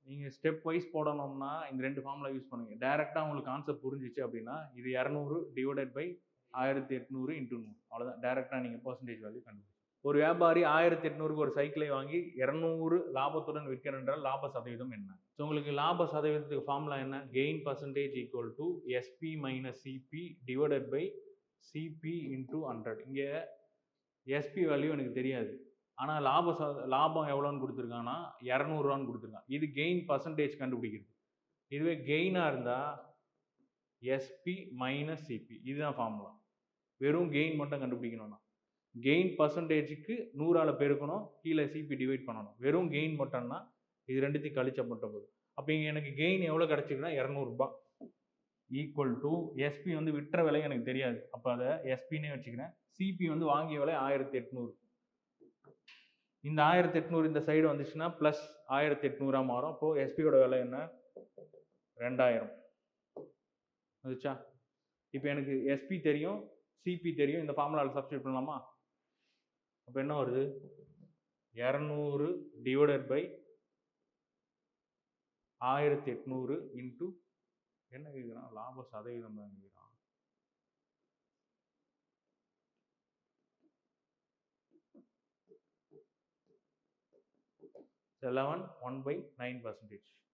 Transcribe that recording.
நீங்கள் step wise போடணும்னா இந்த 2 ஃபார்முலா யூஸ் பண்ணுங்க. டைரெக்டாக உங்களுக்கு கான்செப்ட் புரிஞ்சிச்சு அப்படின்னா இது 200 டிவைடட் பை 1800 இன்ட்டு 100 அவ்வளோதான். டைரெக்டாக நீங்கள் பர்சன்டேஜ் வேல்யூ கண்டுபிடிச்சு. ஒரு வியாபாரி 1800க்கு ஒரு சைக்கிளை வாங்கி 200 லாபத்துடன் விற்கிறார் என்றால் லாப சதவீதம் என்ன? ஸோ உங்களுக்கு லாப சதவீதத்துக்கு ஃபார்முலா என்ன? Gain percentage equal to SP minus CP divided by CP into 100. இங்கே எஸ்பி வேல்யூ எனக்கு தெரியாது, ஆனால் லாபம் எவ்வளோன்னு கொடுத்துருக்காங்கன்னா 200 கொடுத்துருக்கான். இது கெயின் பர்சன்டேஜ் கண்டுபிடிக்கிறது. இதுவே கெயினாக இருந்தால் எஸ்பி மைனஸ் சிபி இதுதான் ஃபார்முலா. வெறும் கெயின் மட்டும் கண்டுபிடிக்கணும்னா கெயின் பர்சன்டேஜுக்கு 100ஆல் பெருக்கணும், கீழே சிபி டிவைட் பண்ணணும். வெறும் கெயின் மட்டும்னா இது ரெண்டுத்தையும் கழிச்ச மட்டும் போதும். அப்போ இங்கே எனக்கு கெயின் எவ்வளோ கிடச்சிருக்குன்னா 200 ரூபாய் ஈக்குவல் டு எஸ்பி வந்து விற்ற விலை எனக்கு தெரியாது, அப்போ அதை எஸ்பின்னே வச்சுக்கிறேன். சிபி வந்து வாங்கிய விலை 1800. இந்த 1800 இந்த சைடு வந்துச்சுன்னா ப்ளஸ் 1800 மாறும். அப்போது எஸ்பியோட விலை என்ன? 2000 வந்துச்சா? இப்போ எனக்கு எஸ்பி தெரியும், சிபி தெரியும். இந்த ஃபார்முலாவில் சப்ஸ்டியூட் பண்ணலாமா? அப்போ என்ன வருது? 200 டிவைடட் பை 1800 இன்ட்டு என்ன கேட்குறான்? லாப சதவீதம் தான் கேட்குறான். 11 1/9%.